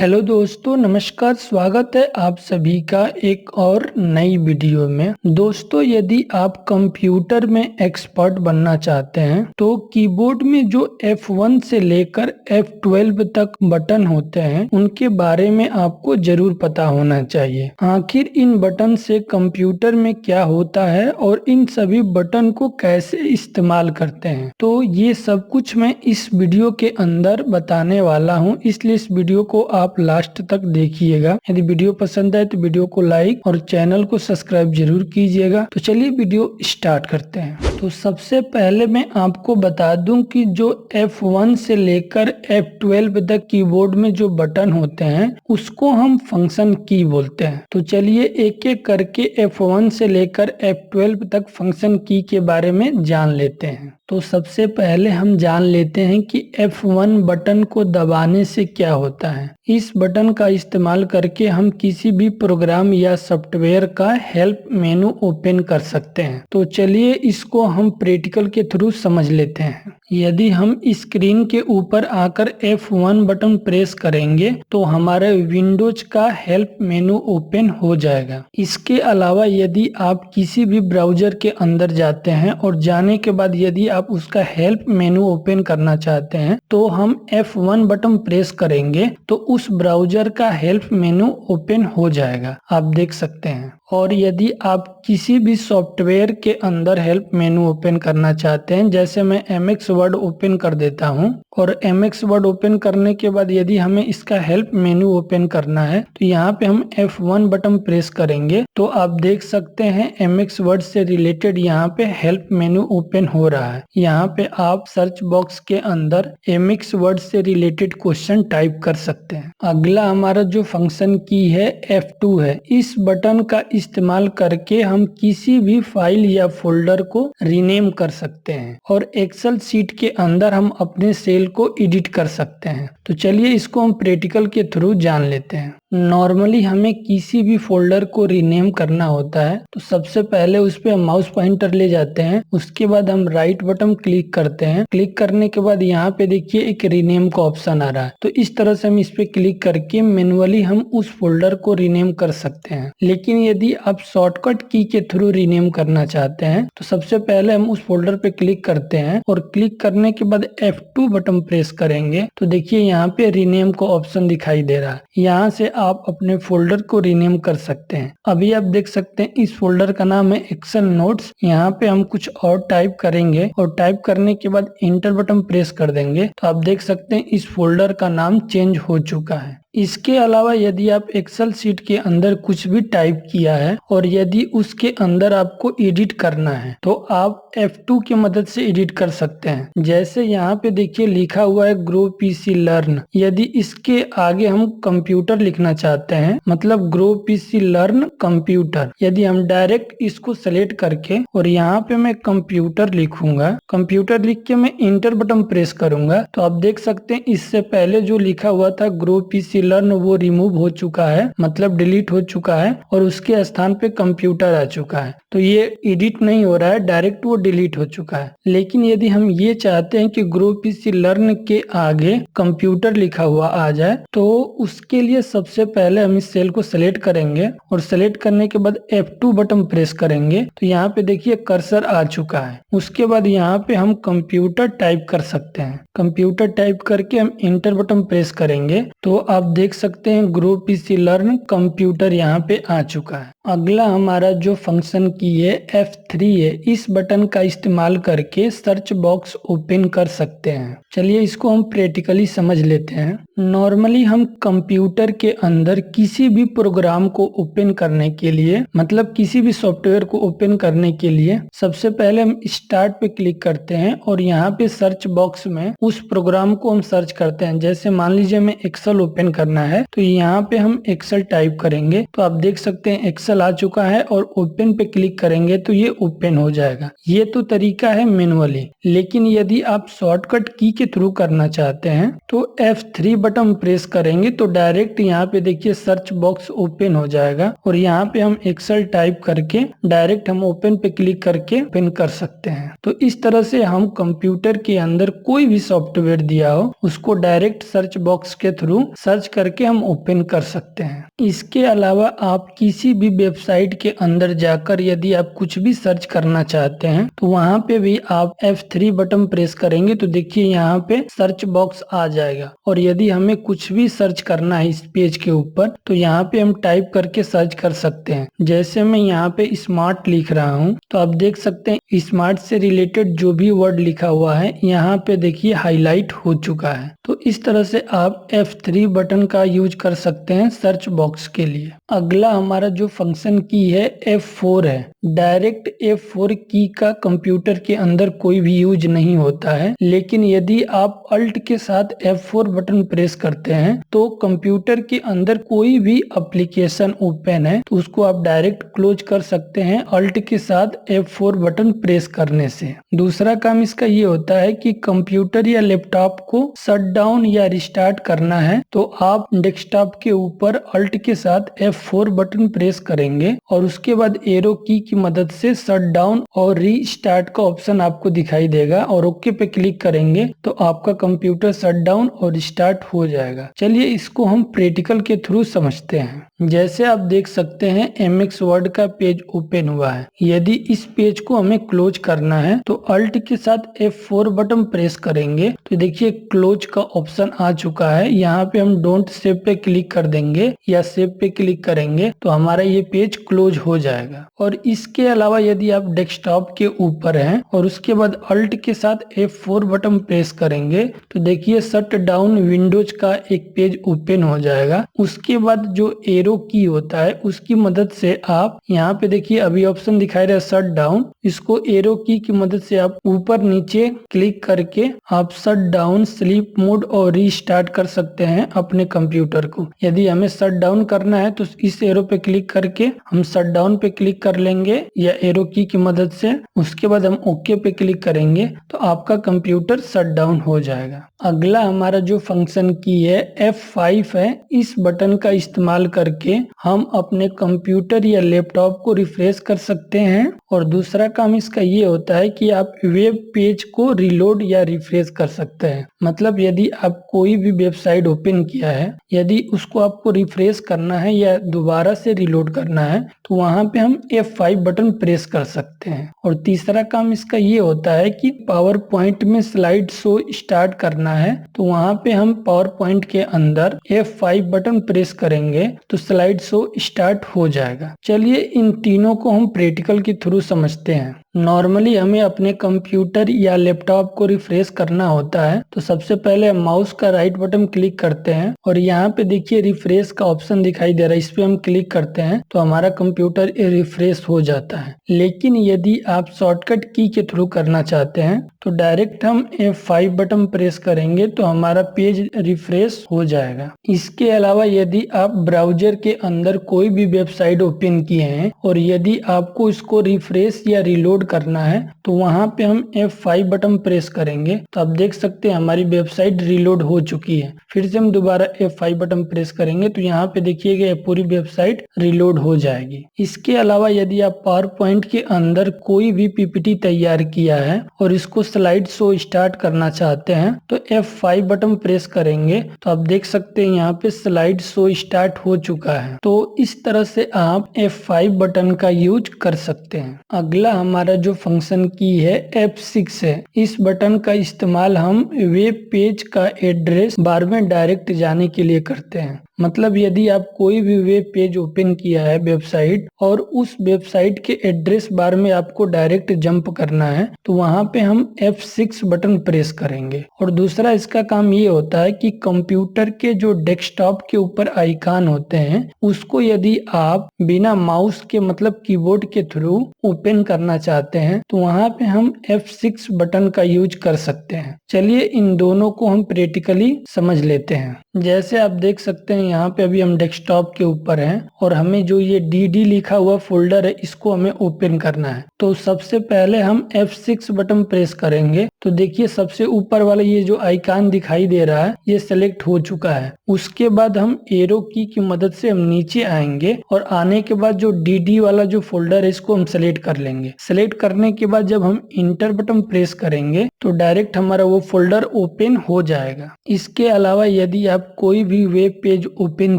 Hello दोस्तों, नमस्कार। स्वागत है आप सभी का एक और नई वीडियो में। दोस्तों, यदि आप कंप्यूटर में एक्सपर्ट बनना चाहते हैं तो कीबोर्ड में जो F1 से लेकर F12 तक बटन होते हैं उनके बारे में आपको जरूर पता होना चाहिए। आखिर इन बटन से कंप्यूटर में क्या होता है और इन सभी बटन को कैसे इस्तेमाल करते हैं, तो ये सब कुछ मैं इस वीडियो के अंदर बताने वाला हूँ। इसलिए इस वीडियो को आप लास्ट तक देखिएगा। यदि वीडियो पसंद आए तो वीडियो को लाइक और चैनल को सब्सक्राइब जरूर कीजिएगा। तो चलिए वीडियो स्टार्ट करते हैं। तो सबसे पहले मैं आपको बता दूं कि जो F1 से लेकर F12 तक कीबोर्ड में जो बटन होते हैं उसको हम फंक्शन की बोलते हैं। तो चलिए एक एक करके F1 से लेकर F12 तक फंक्शन की के बारे में जान लेते हैं। तो सबसे पहले हम जान लेते हैं कि F1 बटन को दबाने से क्या होता है। इस बटन का इस्तेमाल करके हम किसी भी प्रोग्राम या सॉफ्टवेयर का हेल्प मेनू ओपन कर सकते हैं। तो चलिए इसको हम प्रैक्टिकल के थ्रू समझ लेते हैं। यदि हम स्क्रीन के ऊपर आकर F1 बटन प्रेस करेंगे तो हमारे विंडोज का हेल्प मेनू ओपन हो जाएगा। इसके अलावा यदि आप किसी भी ब्राउजर के अंदर जाते हैं और जाने के बाद यदि आप उसका हेल्प मेनू ओपन करना चाहते हैं तो हम F1 बटन प्रेस करेंगे तो उस ब्राउजर का हेल्प मेनू ओपन हो जाएगा, आप देख सकते हैं। और यदि आप किसी भी सॉफ्टवेयर के अंदर हेल्प मेनू ओपन करना चाहते हैं, जैसे मैं MX वर्ड ओपन कर देता हूं और MX वर्ड ओपन करने के बाद यदि हमें इसका हेल्प मेनू ओपन करना है तो यहाँ पे हम F1 बटन प्रेस करेंगे तो आप देख सकते हैं MX वर्ड से रिलेटेड यहाँ पे हेल्प मेनू ओपन हो रहा है। यहाँ पे आप सर्च बॉक्स के अंदर MX वर्ड से रिलेटेड क्वेश्चन टाइप कर सकते हैं। अगला हमारा जो फंक्शन की है F2 है। इस बटन का इस्तेमाल करके हम किसी भी फाइल या फोल्डर को रीनेम कर सकते हैं और एक्सेल शीट के अंदर हम अपने सेल को एडिट कर सकते हैं। तो चलिए इसको हम प्रैक्टिकल के थ्रू जान लेते हैं। नॉर्मली हमें किसी भी फोल्डर को रीनेम करना होता है तो सबसे पहले उस पे हम माउस पॉइंटर ले जाते हैं, उसके बाद हम राइट बटन क्लिक करते हैं। क्लिक करने के बाद यहाँ पे देखिए एक रीनेम का ऑप्शन आ रहा है। तो इस तरह से हम इस पे क्लिक करके मैन्युअली हम उस फोल्डर को रीनेम कर सकते हैं। लेकिन यदि आप शॉर्टकट की के थ्रू रीनेम करना चाहते हैं तो सबसे पहले हम उस फोल्डर पे क्लिक करते हैं और क्लिक करने के बाद F2 बटन प्रेस करेंगे तो देखिए यहाँ पे रीनेम का ऑप्शन दिखाई दे रहा है। यहाँ से आप अपने फोल्डर को रीनेम कर सकते हैं। अभी आप देख सकते हैं इस फोल्डर का नाम है एक्सेल नोट्स। यहाँ पे हम कुछ और टाइप करेंगे और टाइप करने के बाद इंटर बटन प्रेस कर देंगे तो आप देख सकते हैं इस फोल्डर का नाम चेंज हो चुका है। इसके अलावा यदि आप एक्सेल शीट के अंदर कुछ भी टाइप किया है और यदि उसके अंदर आपको एडिट करना है तो आप F2 की मदद से एडिट कर सकते हैं। जैसे यहाँ पे देखिए लिखा हुआ है ग्रो पीसी लर्न। यदि इसके आगे हम कंप्यूटर लिखना चाहते हैं, मतलब ग्रो पीसी लर्न कंप्यूटर, यदि हम डायरेक्ट इसको सेलेक्ट करके और यहाँ पे मैं कंप्यूटर लिखूंगा, कंप्यूटर लिख के मैं इंटर बटन प्रेस करूंगा तो आप देख सकते हैं इससे पहले जो लिखा हुआ था ग्रो पीसी लर्न वो रिमूव हो चुका है, मतलब डिलीट हो चुका है और उसके स्थान पे कंप्यूटर आ चुका है। तो ये एडिट नहीं हो रहा है, डायरेक्ट वो डिलीट हो चुका है। लेकिन यदि हम ये चाहते हैं कि ग्रो पीसी लर्न के आगे कंप्यूटर लिखा हुआ आ जाए तो उसके लिए सबसे पहले हम इस सेल को सिलेक्ट करेंगे और सिलेक्ट करने के बाद F2 बटन प्रेस करेंगे तो यहाँ पे देखिए कर्सर आ चुका है। उसके बाद यहाँ पे हम कंप्यूटर टाइप कर सकते हैं। कंप्यूटर टाइप करके हम इंटर बटन प्रेस करेंगे तो आप देख सकते हैं ग्रो पीसी लर्न कंप्यूटर यहाँ पे आ चुका है। अगला हमारा जो फंक्शन की है F3 है। इस बटन का इस्तेमाल करके सर्च बॉक्स ओपन कर सकते हैं। चलिए इसको हम प्रैक्टिकली समझ लेते हैं। नॉर्मली हम कंप्यूटर के अंदर किसी भी प्रोग्राम को ओपन करने के लिए, मतलब किसी भी सॉफ्टवेयर को ओपन करने के लिए सबसे पहले हम स्टार्ट पे क्लिक करते हैं और यहाँ पे सर्च बॉक्स में उस प्रोग्राम को हम सर्च करते हैं। जैसे मान लीजिए हमें एक्सेल ओपन करना है तो यहाँ पे हम एक्सेल टाइप करेंगे तो आप देख सकते हैं एक्सेल टर्मिनल आ चुका है और ओपन पे क्लिक करेंगे तो ये ओपन हो जाएगा। ये तो तरीका है मैनुअली, लेकिन यदि आप शॉर्टकट की के थ्रू करना चाहते हैं तो F3 बटन प्रेस करेंगे तो डायरेक्ट यहाँ पे देखिए सर्च बॉक्स ओपन हो जाएगा और यहाँ पे हम एक्सेल टाइप करके डायरेक्ट हम ओपन पे क्लिक करके ओपन कर सकते हैं। तो इस तरह से हम कंप्यूटर के अंदर कोई भी सॉफ्टवेयर दिया हो उसको डायरेक्ट सर्च बॉक्स के थ्रू सर्च करके हम ओपन कर सकते हैं। इसके अलावा आप किसी भी वेबसाइट के अंदर जाकर यदि आप कुछ भी सर्च करना चाहते हैं तो वहाँ पे भी आप F3 बटन प्रेस करेंगे तो देखिए यहाँ पे सर्च बॉक्स आ जाएगा और यदि हमें कुछ भी सर्च करना है इस पेज के ऊपर तो यहाँ पे हम टाइप करके सर्च कर सकते हैं। जैसे मैं यहाँ पे स्मार्ट लिख रहा हूँ तो आप देख सकते हैं स्मार्ट से रिलेटेड जो भी वर्ड लिखा हुआ है यहाँ पे देखिए हाईलाइट हो चुका है। तो इस तरह से आप F3 बटन का यूज कर सकते हैं सर्च बॉक्स के लिए। अगला हमारा जो फंक्शन की है F4 है। डायरेक्ट F4 की का कंप्यूटर के अंदर कोई भी यूज नहीं होता है, लेकिन यदि आप अल्ट के साथ F4 बटन प्रेस करते हैं तो कंप्यूटर के अंदर कोई भी एप्लीकेशन ओपन है तो उसको आप डायरेक्ट क्लोज कर सकते हैं अल्ट के साथ F4 बटन प्रेस करने से। दूसरा काम इसका ये होता है कि कंप्यूटर या लैपटॉप को शट डाउन या रिस्टार्ट करना है तो आप डेस्कटॉप के ऊपर अल्ट के साथ F4 बटन प्रेस करेंगे और उसके बाद एरो की मदद से शट डाउन और रीस्टार्ट का ऑप्शन आपको दिखाई देगा और ओके पे क्लिक करेंगे तो आपका कंप्यूटर शट डाउन और रिस्टार्ट हो जाएगा। चलिए इसको हम प्रैक्टिकल के थ्रू समझते हैं। जैसे आप देख सकते हैं MX वर्ड का पेज ओपन हुआ है। यदि इस पेज को हमें क्लोज करना है तो अल्ट के साथ F4 बटन प्रेस करेंगे तो देखिए क्लोज का ऑप्शन आ चुका है। यहाँ पे हम डोंट सेव पे क्लिक कर देंगे या सेव पे क्लिक करेंगे तो हमारा ये पेज क्लोज हो जाएगा। और इसके अलावा यदि आप डेस्कटॉप के ऊपर हैं और उसके बाद अल्ट के साथ F4 बटन प्रेस करेंगे तो देखिए शट डाउन विंडोज का एक पेज ओपन हो जाएगा। उसके बाद जो एरो की होता है उसकी मदद से आप यहाँ पे देखिए अभी ऑप्शन दिखाई रहा है शट डाउन, इसको एरो की मदद से आप ऊपर नीचे क्लिक करके आप शट डाउन, स्लीप मोड और रीस्टार्ट कर सकते हैं अपने कंप्यूटर को। यदि हमें शट डाउन करना है तो इस एरो पे क्लिक करके हम शट डाउन पे क्लिक कर लेंगे या एरो की मदद से। उसके बाद हम ओके पे क्लिक करेंगे तो आपका कंप्यूटर शट डाउन हो जाएगा। अगला हमारा जो फंक्शन की है F5 है। इस बटन का इस्तेमाल करके हम अपने कंप्यूटर या लैपटॉप को रिफ्रेश कर सकते हैं और दूसरा काम इसका ये होता है कि आप वेब पेज को रिलोड या रिफ्रेश कर सकते हैं। मतलब यदि आप कोई भी वेबसाइट ओपन किया है, यदि उसको आपको रिफ्रेश करना है या दोबारा से रिलोड करना है तो वहां पे हम F5 बटन प्रेस कर सकते हैं। और तीसरा काम इसका ये होता है कि पावर पॉइंट में स्लाइड शो स्टार्ट करना है तो वहां पे हम पावर पॉइंट के अंदर F5 बटन प्रेस करेंगे तो स्लाइड शो स्टार्ट हो जाएगा। चलिए इन तीनों को हम प्रैक्टिकल के थ्रू समझते हैं। नॉर्मली हमें अपने कंप्यूटर या लैपटॉप को रिफ्रेश करना होता है तो सबसे पहले माउस का राइट बटन क्लिक करते हैं और यहाँ पे देखिए रिफ्रेश का ऑप्शन दिखाई दे रहा है, इस पे हम क्लिक करते हैं तो हमारा कंप्यूटर रिफ्रेश हो जाता है। लेकिन यदि आप शॉर्टकट की के थ्रू करना चाहते हैं तो डायरेक्ट हम F5 बटन प्रेस करेंगे तो हमारा पेज रिफ्रेश हो जाएगा। इसके अलावा यदि आप ब्राउजर के अंदर कोई भी वेबसाइट ओपन किए हैं और यदि आपको इसको रिफ्रेश या रिलोड करना है तो वहां पे हम F5 बटन प्रेस करेंगे तो आप देख सकते हैं हमारी वेबसाइट रिलोड हो चुकी है। फिर से हम दोबारा F5 बटन प्रेस करेंगे तो यहाँ पे देखिएगा ये पूरी वेबसाइट रिलोड हो जाएगी। इसके अलावा यदि आप पावर पॉइंट के अंदर कोई भी PPT तैयार किया है और इसको स्लाइड शो स्टार्ट करना चाहते हैं तो F5 बटन प्रेस करेंगे तो आप देख सकते हैं यहाँ पे स्लाइड शो स्टार्ट हो चुका है। तो इस तरह से आप F5 बटन का यूज कर सकते हैं। अगला हमारा जो फंक्शन की है F6 है। इस बटन का इस्तेमाल हम वेब पेज का एड्रेस बार में डायरेक्ट जाने के लिए करते हैं। मतलब यदि आप कोई भी वेब पेज ओपन किया है वेबसाइट और उस वेबसाइट के एड्रेस बार में आपको डायरेक्ट जंप करना है तो वहां पे हम F6 बटन प्रेस करेंगे। और दूसरा इसका काम ये होता है कि कंप्यूटर के जो डेस्कटॉप के ऊपर आइकन होते हैं उसको यदि आप बिना माउस के मतलब कीबोर्ड के थ्रू ओपन करना चाहते हैं तो वहां पे हम F6 बटन का यूज कर सकते हैं। चलिए इन दोनों को हम प्रैक्टिकली समझ लेते हैं। जैसे आप देख सकते हैं यहाँ पे अभी हम डेस्कटॉप के ऊपर हैं और हमें जो ये dd लिखा हुआ फोल्डर है इसको हमें ओपन करना है। तो सबसे पहले हम F6 बटन प्रेस करेंगे तो देखिए सबसे ऊपर वाला ये जो आइकन दिखाई दे रहा है ये सेलेक्ट हो चुका है। उसके बाद हम एरो की मदद से हम नीचे आएंगे और आने के बाद जो dd वाला जो फोल्डर है इसको हम सेलेक्ट कर लेंगे। सेलेक्ट करने के बाद जब हम इंटर बटन प्रेस करेंगे तो डायरेक्ट हमारा वो फोल्डर ओपन हो जाएगा। इसके अलावा यदि आप कोई भी वेब पेज ओपन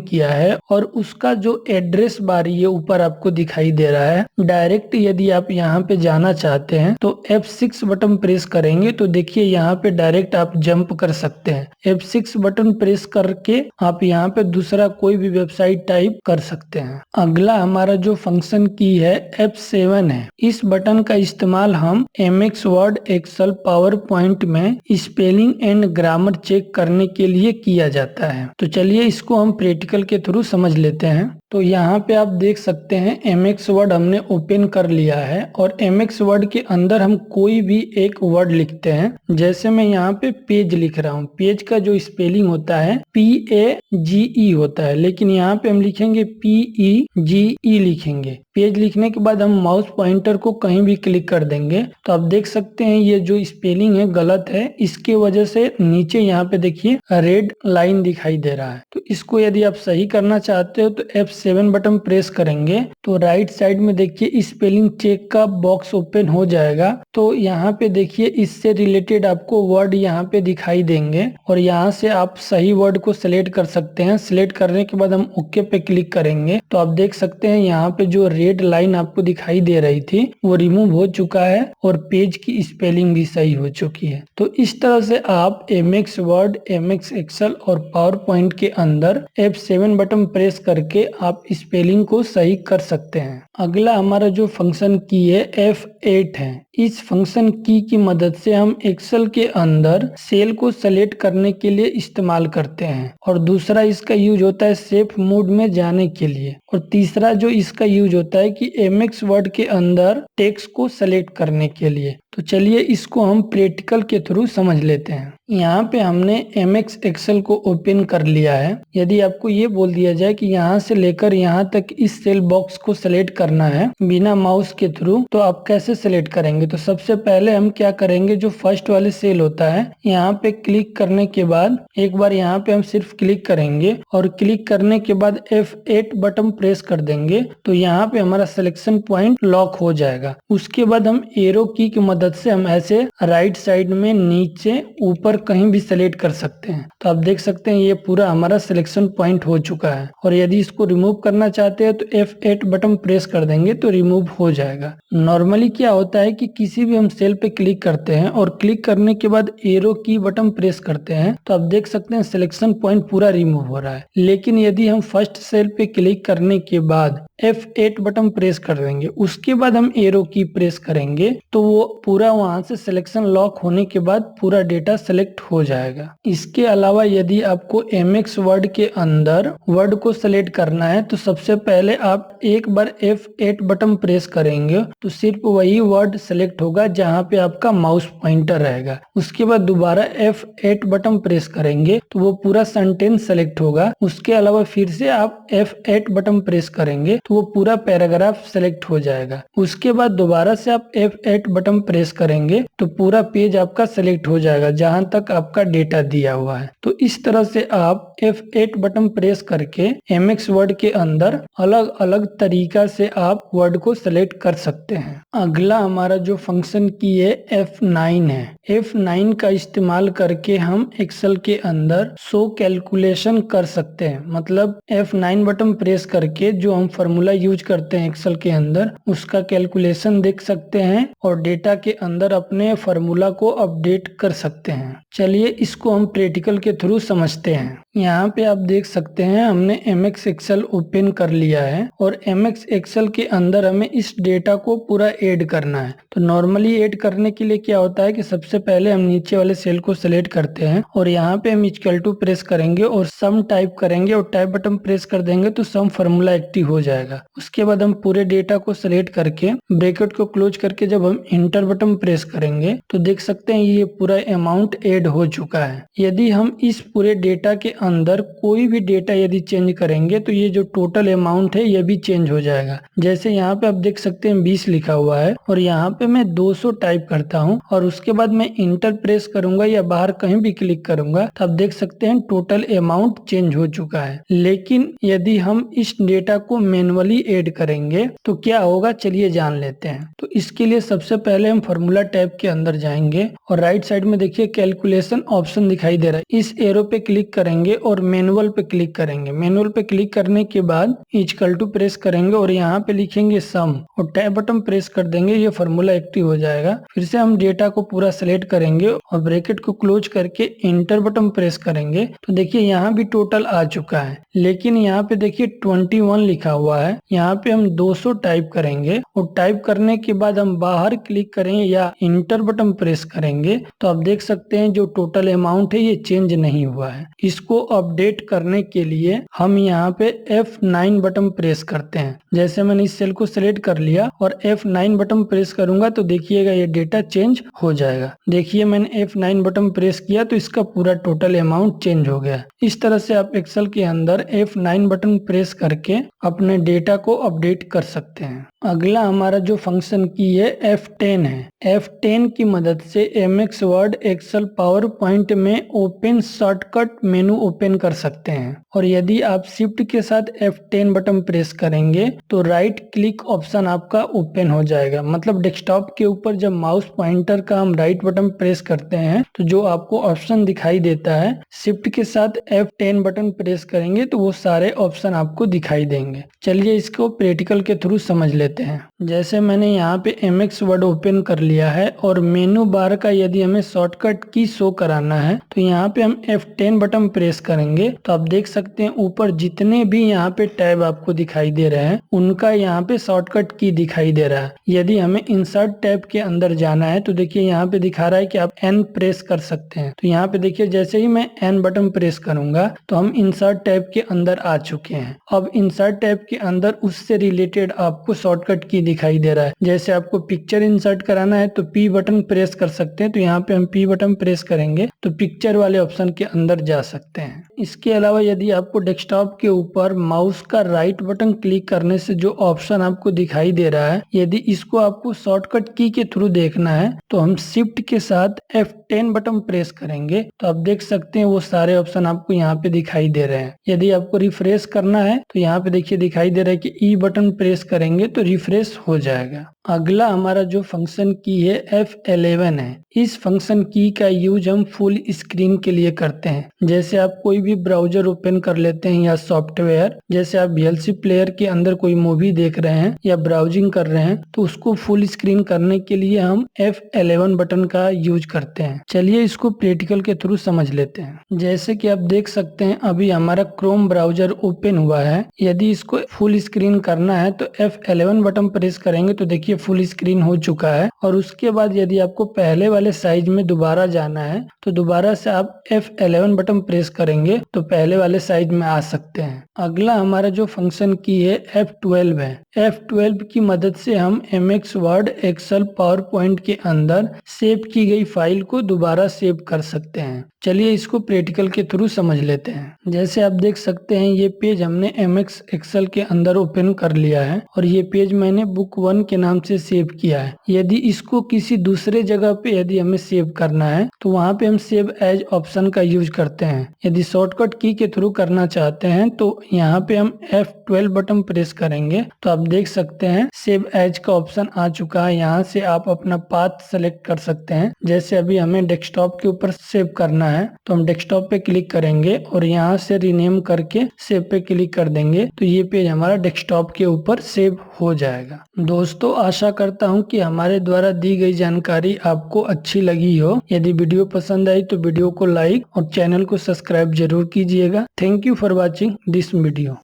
किया है और उसका जो एड्रेस बार ये ऊपर आपको दिखाई दे रहा है, डायरेक्ट यदि आप यहाँ पे जाना चाहते हैं तो F6 बटन प्रेस करेंगे तो देखिए यहाँ पे डायरेक्ट आप जंप कर सकते हैं। F6 बटन प्रेस करके आप यहाँ पे दूसरा कोई भी वेबसाइट टाइप कर सकते हैं। अगला हमारा जो फंक्शन की है F7 है। इस बटन का इस्तेमाल हम MX Word, Excel, PowerPoint में स्पेलिंग एंड ग्रामर चेक करने के लिए किया जाता है। तो चलिए इसको हम प्रैक्टिकल के थ्रू समझ लेते हैं। तो यहाँ पे आप देख सकते हैं MX वर्ड हमने ओपन कर लिया है और MX वर्ड के अंदर हम कोई भी एक वर्ड लिखते हैं। जैसे मैं यहाँ पे पेज लिख रहा हूँ, पेज का जो स्पेलिंग होता है PAGE होता है, लेकिन यहाँ पे हम लिखेंगे PEGE लिखेंगे। पेज लिखने के बाद हम माउस पॉइंटर को कहीं भी क्लिक कर देंगे तो आप देख सकते हैं ये जो स्पेलिंग है गलत है। इसके वजह से नीचे यहाँ पे देखिए रेड लाइन दिखाई दे रहा है। तो इसको यदि आप सही करना चाहते हो तो F7 बटन प्रेस करेंगे तो राइट साइड में देखिए स्पेलिंग चेक का बॉक्स ओपन हो जाएगा। तो यहाँ पे देखिए इससे रिलेटेड आपको वर्ड यहाँ पे दिखाई देंगे और यहाँ से आप सही वर्ड को सिलेक्ट कर सकते हैं। सिलेक्ट करने के बाद हम ओके पे क्लिक करेंगे तो आप देख सकते हैं यहाँ पे जो रेड लाइन आपको दिखाई दे रही थी वो रिमूव हो चुका है और पेज की स्पेलिंग भी सही हो चुकी है। तो इस तरह से आप MX वर्ड, MX एक्सेल और पावर पॉइंट के अंदर F7 बटन प्रेस करके आप स्पेलिंग को सही कर सकते हैं। अगला हमारा जो फंक्शन की है F8 है। इस फंक्शन की मदद से हम एक्सेल के अंदर सेल को सेलेक्ट करने के लिए इस्तेमाल करते हैं और दूसरा इसका यूज होता है सेफ मोड में जाने के लिए और तीसरा जो इसका यूज होता है कि MX वर्ड के अंदर टेक्स्ट को सेलेक्ट करने के लिए। तो चलिए इसको हम प्रैक्टिकल के थ्रू समझ लेते हैं। यहाँ पे हमने MX एक्सेल को ओपन कर लिया है। यदि आपको ये बोल दिया जाए कि यहाँ से लेकर यहाँ तक इस सेल बॉक्स को सेलेक्ट करना है बिना माउस के थ्रू, तो आप कैसे सेलेक्ट करेंगे? तो सबसे पहले हम क्या करेंगे, जो फर्स्ट वाले सेल होता है यहाँ पे क्लिक करने के बाद एक बार यहाँ पे हम सिर्फ क्लिक करेंगे और क्लिक करने के बाद F8 बटन प्रेस कर देंगे तो यहाँ पे हमारा सिलेक्शन पॉइंट लॉक हो जाएगा। उसके बाद हम एरो की मदद से हम ऐसे राइट साइड में, नीचे, ऊपर कहीं भी सेलेक्ट कर सकते हैं। तो आप देख सकते हैं ये पूरा हमारा सिलेक्शन पॉइंट हो चुका है और यदि इसको रिमूव करना चाहते हैं तो F8 बटन प्रेस कर देंगे तो रिमूव हो जाएगा। नॉर्मली क्या होता है कि किसी भी हम सेल पे क्लिक करते हैं और क्लिक करने के बाद एरो की बटन प्रेस करते हैं तो आप देख सकते हैं सिलेक्शन पॉइंट पूरा रिमूव हो रहा है। लेकिन यदि हम फर्स्ट सेल पे क्लिक करने के बाद F8 बटन प्रेस कर देंगे, उसके बाद हम एरो की प्रेस करेंगे तो वो पूरा वहां से सिलेक्शन लॉक होने के बाद पूरा डेटा सेलेक्ट हो जाएगा। इसके अलावा यदि आपको MX वर्ड के अंदर वर्ड को सेलेक्ट करना है तो सबसे पहले आप एक बार F8 बटन प्रेस करेंगे तो सिर्फ वही वर्ड सेलेक्ट होगा जहां पे आपका माउस पॉइंटर रहेगा। उसके बाद दोबारा F8 बटन प्रेस करेंगे तो वो पूरा सेंटेंस सेलेक्ट होगा। उसके अलावा फिर से आप F8 बटन प्रेस करेंगे तो वो पूरा पैराग्राफ सेलेक्ट हो जाएगा। उसके बाद दोबारा से आप F8 बटन प्रेस करेंगे तो पूरा पेज आपका सेलेक्ट हो जाएगा जहां तक आपका डेटा दिया हुआ है। तो इस तरह से आप F8 बटन प्रेस करके MX वर्ड के अंदर अलग अलग तरीका से आप वर्ड को सेलेक्ट कर सकते हैं। अगला हमारा जो फंक्शन की है F9 है। F9 का इस्तेमाल करके हम एक्सेल के अंदर शो कैलकुलेशन कर सकते हैं। मतलब F9 बटन प्रेस करके जो हम फॉर्मूला यूज करते हैं एक्सेल के अंदर उसका कैलकुलेशन देख सकते हैं और डेटा के अंदर अपने फॉर्मूला को अपडेट कर सकते हैं। चलिए इसको हम प्रैक्टिकल के थ्रू समझते हैं। यहाँ पे आप देख सकते हैं हमने MX एक्सेल ओपन कर लिया है और MX एक्सेल के अंदर हमें इस डेटा को पूरा ऐड करना है। तो नॉर्मली ऐड करने के लिए क्या होता है कि सबसे पहले हम नीचे वाले सेल को सिलेक्ट करते हैं और यहाँ पे हम इक्वल टू प्रेस करेंगे और सम टाइप करेंगे और टाइप बटन प्रेस कर देंगे तो सम फॉर्मूला एक्टिव हो जाएगा। जाएगा। उसके बाद हम पूरे डेटा को सिलेक्ट करके ब्रैकेट को क्लोज करके जब हम इंटर बटन प्रेस करेंगे तो देख सकते हैं ये पूरा अमाउंट ऐड हो चुका है। यदि हम इस पूरे डेटा के अंदर कोई भी डेटा यदि चेंज करेंगे तो ये जो टोटल अमाउंट है ये भी चेंज हो जाएगा। जैसे यहाँ पे आप देख सकते हैं 20 लिखा हुआ है और यहाँ पे मैं 200 टाइप करता हूँ और उसके बाद मैं इंटर प्रेस करूंगा या बाहर कहीं भी क्लिक करूंगा तो आप देख सकते हैं टोटल अमाउंट चेंज हो चुका है। लेकिन यदि हम इस डेटा को मैन्युअली ऐड करेंगे तो क्या होगा, चलिए जान लेते हैं। तो इसके लिए सबसे पहले हम फॉर्मूला टैब के अंदर जाएंगे और राइट साइड में देखिए कैलकुलेशन ऑप्शन दिखाई दे रहा है। इस एरो पे क्लिक करेंगे और मैनुअल पे क्लिक करेंगे। मैनुअल पे क्लिक करने के बाद इक्वल टू प्रेस करेंगे और यहाँ पे लिखेंगे सम और टैब बटन प्रेस कर देंगे, ये फॉर्मूला एक्टिव हो जाएगा। फिर से हम डेटा को पूरा सिलेक्ट करेंगे और ब्रैकेट को क्लोज करके इंटर बटन प्रेस करेंगे तो देखिए यहाँ भी टोटल आ चुका है। लेकिन यहाँ पे देखिए 21 लिखा हुआ है, यहाँ पे हम 200 टाइप करेंगे और टाइप करने के बाद हम बाहर क्लिक करेंगे या इंटर बटन प्रेस करेंगे तो आप देख सकते हैं जो टोटल अमाउंट है ये चेंज नहीं हुआ है। इसको अपडेट करने के लिए हम यहाँ पे F9 बटन प्रेस करते हैं। जैसे मैंने इस सेल को सिलेक्ट कर लिया और F9 बटन प्रेस करूंगा तो देखिएगा ये डेटा चेंज हो जाएगा। देखिए मैंने F9 बटन प्रेस किया तो इसका पूरा टोटल अमाउंट चेंज हो गया। इस तरह से आप एक्सेल के अंदर F9 बटन प्रेस करके अपने डेटा को अपडेट कर सकते हैं। अगला हमारा जो फंक्शन की है F10 है। F10 की मदद से MX Word, Excel, PowerPoint में ओपन शॉर्टकट मेनू ओपन कर सकते हैं। और यदि आप शिफ्ट के साथ F10 बटन प्रेस करेंगे तो राइट क्लिक ऑप्शन आपका ओपन हो जाएगा। मतलब डेस्कटॉप के ऊपर जब माउस पॉइंटर का हम राइट बटन प्रेस करते हैं तो जो आपको ऑप्शन दिखाई देता है, शिफ्ट के साथ F10 बटन प्रेस करेंगे तो वो सारे ऑप्शन आपको दिखाई देंगे। चलिए इसको प्रैक्टिकल के थ्रू समझ लेते हैं। जैसे मैंने यहाँ पे MX वर्ड ओपन कर लिया है और मेनू बार का यदि हमें शॉर्टकट की शो कराना है तो यहाँ पे हम F10 बटन प्रेस करेंगे तो आप देख सकते हैं ऊपर जितने भी यहाँ पे टैब आपको दिखाई दे रहे हैं उनका यहाँ पे शॉर्टकट की दिखाई दे रहा है। यदि हमें इंसर्ट टैब के अंदर जाना है तो देखिए यहाँ पे दिखा रहा है कि आप N प्रेस कर सकते हैं। तो यहाँ पे देखिए जैसे ही मैं N बटन प्रेस करूंगा तो हम इंसर्ट टैब के अंदर आ चुके हैं। अब इंसर्ट टैब के अंदर उससे रिलेटेड आपको शॉर्टकट की दिखाई दे रहा है। जैसे आपको पिक्चर इंसर्ट कराना है तो P बटन प्रेस कर सकते हैं। तो यहाँ पे हम P बटन प्रेस करेंगे तो पिक्चर वाले ऑप्शन के अंदर जा सकते हैं। इसके अलावा यदि आपको डेस्कटॉप के ऊपर माउस का राइट बटन क्लिक करने से जो ऑप्शन आपको दिखाई दे रहा है, यदि इसको आपको शॉर्टकट की के थ्रू देखना है तो हम शिफ्ट के साथ F10 बटन प्रेस करेंगे तो आप देख सकते हैं वो सारे ऑप्शन आपको यहाँ पे दिखाई दे रहे हैं। यदि आपको रिफ्रेश करना है तो यहाँ पे देखिए दिखाई दे रहा है कि E बटन प्रेस करेंगे तो रिफ्रेश हो जाएगा। अगला हमारा जो फंक्शन की है F11 है। इस फंक्शन की का यूज हम फुल स्क्रीन के लिए करते हैं। जैसे आप कोई भी ब्राउजर ओपन कर लेते हैं या सॉफ्टवेयर, जैसे आप VLC प्लेयर के अंदर कोई मूवी देख रहे हैं या ब्राउजिंग कर रहे हैं तो उसको फुल स्क्रीन करने के लिए हम F11 बटन का यूज करते हैं। चलिए इसको प्रैक्टिकल के थ्रू समझ लेते हैं। जैसे कि आप देख सकते हैं अभी हमारा क्रोम ब्राउजर ओपन हुआ है। यदि इसको फुल स्क्रीन करना है तो F11 बटन प्रेस करेंगे तो देखिए फुल स्क्रीन हो चुका है। और उसके बाद यदि आपको पहले वाले साइज में दोबारा जाना है तो दोबारा से आप F11 बटन प्रेस करेंगे तो पहले वाले साइज में आ सकते हैं। अगला हमारा जो फंक्शन की है F12 है। F12 की मदद से हम MX Word, Excel, PowerPoint के अंदर सेव की गई फाइल को दोबारा सेव कर सकते हैं। चलिए इसको प्रैक्टिकल के थ्रू समझ लेते हैं। जैसे आप देख सकते हैं ये पेज हमने MX एक्सेल के अंदर ओपन कर लिया है और ये पेज मैंने बुक 1 के नाम से सेव किया है। यदि इसको किसी दूसरे जगह पे यदि हमें सेव करना है तो वहाँ पे हम सेव एज ऑप्शन का यूज करते हैं। यदि शॉर्टकट की के थ्रू करना चाहते हैं तो यहाँ पे हम F12 बटन प्रेस करेंगे तो आप देख सकते हैं सेव एज का ऑप्शन आ चुका है। यहाँ से आप अपना पाथ सेलेक्ट कर सकते हैं। जैसे अभी हमें डेस्कटॉप के ऊपर सेव करना है तो हम डेस्कटॉप पे क्लिक करेंगे और यहाँ से रीनेम करके सेव पे क्लिक कर देंगे तो ये पेज हमारा डेस्कटॉप के ऊपर सेव हो जाएगा। दोस्तों आशा करता हूँ कि हमारे द्वारा दी गई जानकारी आपको अच्छी लगी हो। यदि वीडियो पसंद आई तो वीडियो को लाइक और चैनल को सब्सक्राइब जरूर कीजिएगा। Thank you for watching this video.